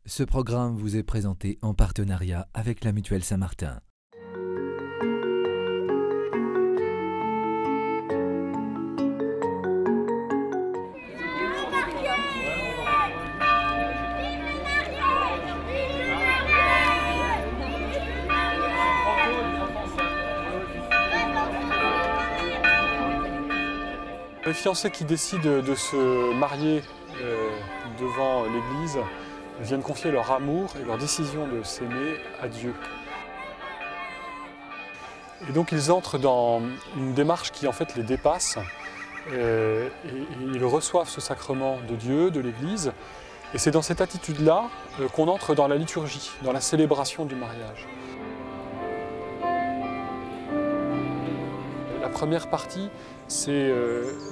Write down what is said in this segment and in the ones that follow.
Ce programme vous est présenté en partenariat avec la Mutuelle Saint-Martin. Les fiancés qui décident de se marier devant l'église viennent confier leur amour et leur décision de s'aimer à Dieu. Et donc ils entrent dans une démarche qui en fait les dépasse et ils reçoivent ce sacrement de Dieu, de l'église. Et c'est dans cette attitude-là qu'on entre dans la liturgie, dans la célébration du mariage. La première partie, c'est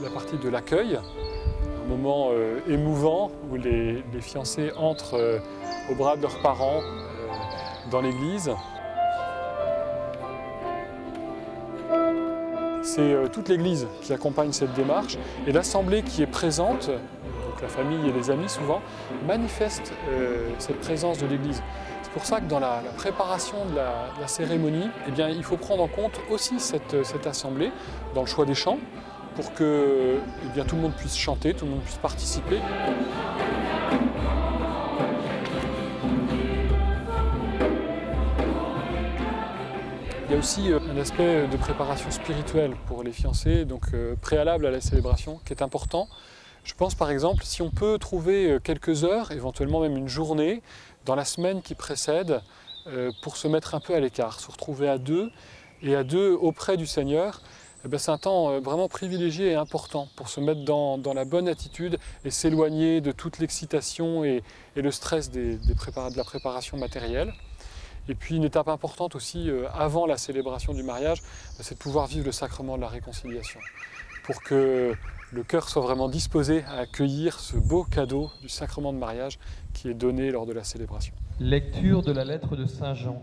la partie de l'accueil, un moment émouvant où les fiancés entrent au bras de leurs parents dans l'église. C'est toute l'église qui accompagne cette démarche et l'assemblée qui est présente, donc la famille et les amis souvent, manifeste cette présence de l'église. C'est pour ça que dans la préparation de la cérémonie, eh bien, il faut prendre en compte aussi cette assemblée dans le choix des chants pour que eh bien, tout le monde puisse chanter, tout le monde puisse participer. Il y a aussi un aspect de préparation spirituelle pour les fiancés, donc préalable à la célébration, qui est important. Je pense par exemple, si on peut trouver quelques heures, éventuellement même une journée, dans la semaine qui précède, pour se mettre un peu à l'écart, se retrouver à deux auprès du Seigneur, c'est un temps vraiment privilégié et important pour se mettre dans la bonne attitude et s'éloigner de toute l'excitation et le stress de la préparation matérielle. Et puis une étape importante aussi avant la célébration du mariage, c'est de pouvoir vivre le sacrement de la réconciliation, pour que le cœur soit vraiment disposé à accueillir ce beau cadeau du sacrement de mariage qui est donné lors de la célébration. Lecture de la lettre de Saint Jean.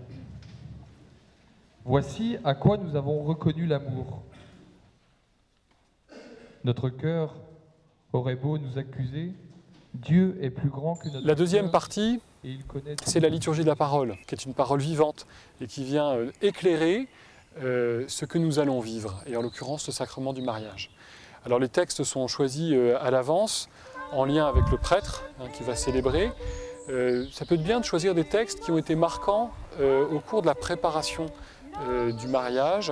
Voici à quoi nous avons reconnu l'amour. Notre cœur aurait beau nous accuser, Dieu est plus grand que notre La deuxième cœur, partie, et il connaît c'est la liturgie de la parole, qui est une parole vivante et qui vient éclairer ce que nous allons vivre, et en l'occurrence le sacrement du mariage. Alors les textes sont choisis à l'avance, en lien avec le prêtre qui va célébrer. Ça peut être bien de choisir des textes qui ont été marquants au cours de la préparation du mariage.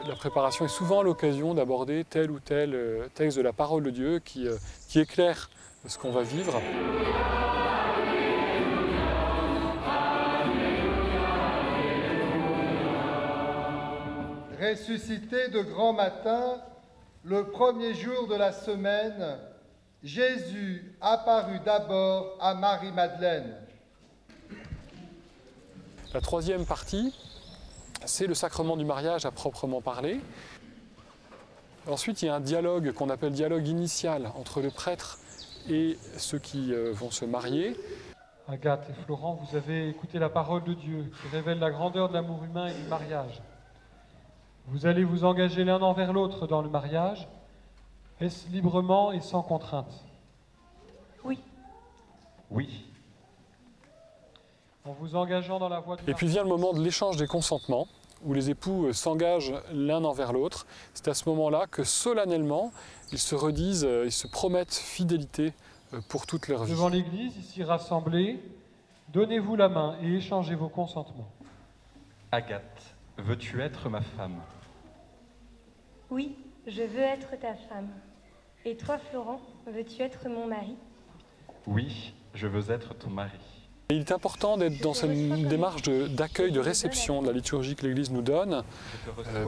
La préparation est souvent l'occasion d'aborder tel ou tel texte de la parole de Dieu qui éclaire ce qu'on va vivre. Ressuscité de grand matin, le premier jour de la semaine, Jésus apparut d'abord à Marie-Madeleine. La troisième partie, c'est le sacrement du mariage à proprement parler. Ensuite, il y a un dialogue qu'on appelle dialogue initial entre le prêtre et ceux qui vont se marier. Agathe et Florent, vous avez écouté la parole de Dieu qui révèle la grandeur de l'amour humain et du mariage. Vous allez vous engager l'un envers l'autre dans le mariage. Est-ce librement et sans contrainte? Oui. Oui. En vous engageant dans la voie du Et puis vient le moment de l'échange des consentements, où les époux s'engagent l'un envers l'autre. C'est à ce moment-là que solennellement, ils se redisent, ils se promettent fidélité pour toute leur vie. Devant l'Église, ici rassemblée, donnez-vous la main et échangez vos consentements. Agathe, veux-tu être ma femme? Oui, je veux être ta femme. Et toi, Florent, veux-tu être mon mari? Oui, je veux être ton mari. Il est important d'être dans cette démarche d'accueil, de réception de la liturgie que l'Église nous donne.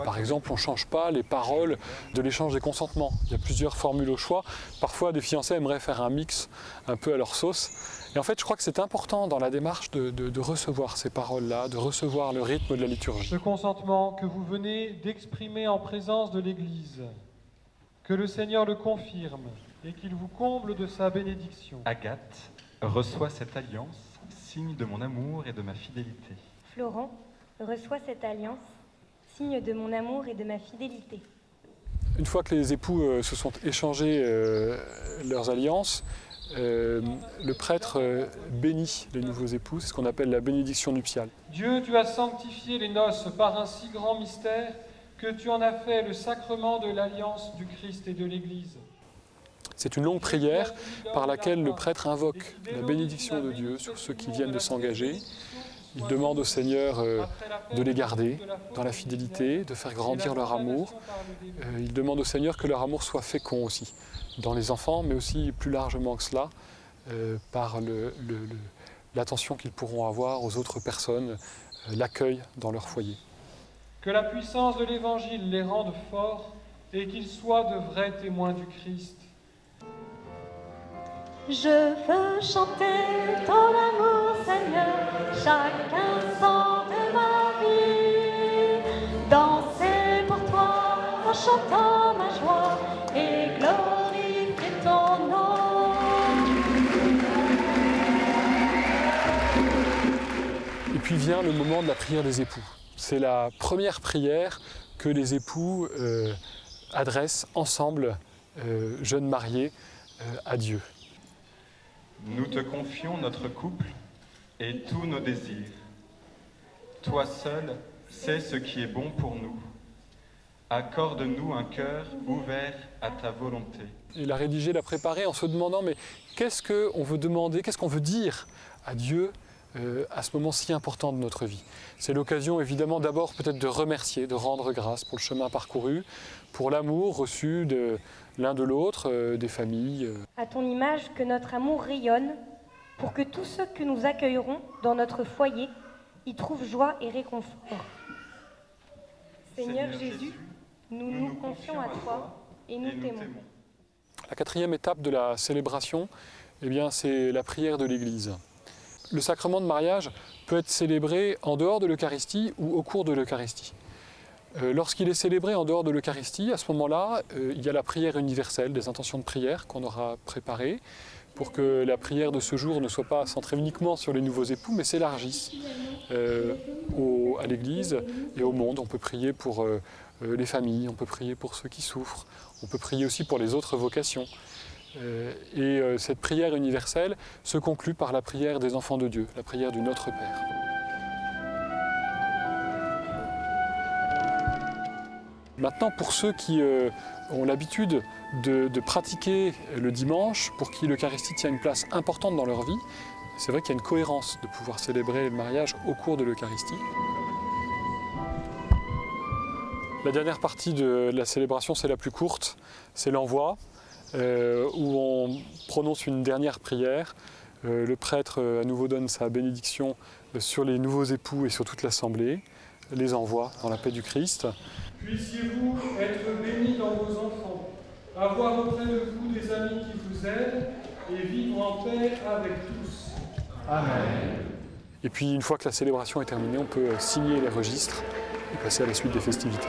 Par exemple, on ne change pas les paroles de l'échange des consentements. Il y a plusieurs formules au choix. Parfois, des fiancés aimeraient faire un mix un peu à leur sauce. Et en fait, je crois que c'est important dans la démarche de recevoir ces paroles-là, de recevoir le rythme de la liturgie. Ce consentement que vous venez d'exprimer en présence de l'Église, que le Seigneur le confirme et qu'il vous comble de sa bénédiction. Agathe, reçois cette alliance, signe de mon amour et de ma fidélité. Florent, reçois cette alliance, signe de mon amour et de ma fidélité. Une fois que les époux se sont échangés leurs alliances, le prêtre bénit les nouveaux époux, c'est ce qu'on appelle la bénédiction nuptiale. Dieu, tu as sanctifié les noces par un si grand mystère que tu en as fait le sacrement de l'alliance du Christ et de l'Église. C'est une longue prière par laquelle le prêtre invoque la bénédiction de Dieu sur ceux qui viennent de s'engager. Il demande au Seigneur de les garder dans la fidélité, de faire grandir leur amour. Il demande au Seigneur que leur amour soit fécond aussi, dans les enfants, mais aussi plus largement que cela, par l'attention qu'ils pourront avoir aux autres personnes, l'accueil dans leur foyer. Que la puissance de l'Évangile les rende forts et qu'ils soient de vrais témoins du Christ. Je veux chanter ton amour, Seigneur, chaque instant de ma vie. Danser pour toi en chantant ma joie et glorifier ton nom. Et puis vient le moment de la prière des époux. C'est la première prière que les époux adressent ensemble, jeunes mariés, à Dieu. Nous te confions notre couple et tous nos désirs. Toi seul sais ce qui est bon pour nous. Accorde-nous un cœur ouvert à ta volonté. Il a rédigé, l'a préparé en se demandant mais qu'est-ce qu'on veut demander, qu'est-ce qu'on veut dire à Dieu à ce moment si important de notre vie. C'est l'occasion évidemment d'abord peut-être de remercier, de rendre grâce pour le chemin parcouru, pour l'amour reçu de l'un de l'autre, des familles. À ton image, que notre amour rayonne, pour que tous ceux que nous accueillerons dans notre foyer y trouvent joie et réconfort. Seigneur Jésus, nous nous confions à toi et nous t'aimons. La quatrième étape de la célébration, eh bien, c'est la prière de l'Église. Le sacrement de mariage peut être célébré en dehors de l'Eucharistie ou au cours de l'Eucharistie. Lorsqu'il est célébré en dehors de l'Eucharistie, à ce moment-là, il y a la prière universelle, des intentions de prière qu'on aura préparées pour que la prière de ce jour ne soit pas centrée uniquement sur les nouveaux époux, mais s'élargisse à l'Église et au monde. On peut prier pour les familles, on peut prier pour ceux qui souffrent, on peut prier aussi pour les autres vocations. Cette prière universelle se conclut par la prière des enfants de Dieu, la prière du Notre Père. Maintenant, pour ceux qui ont l'habitude de pratiquer le dimanche, pour qui l'Eucharistie tient une place importante dans leur vie, c'est vrai qu'il y a une cohérence de pouvoir célébrer le mariage au cours de l'Eucharistie. La dernière partie de la célébration, c'est la plus courte, c'est l'envoi, où on prononce une dernière prière. Le prêtre à nouveau donne sa bénédiction sur les nouveaux époux et sur toute l'assemblée, les envoie dans la paix du Christ. Puissiez-vous être bénis dans vos enfants, avoir auprès de vous des amis qui vous aident et vivre en paix avec tous. Amen. Et puis une fois que la célébration est terminée, on peut signer les registres et passer à la suite des festivités.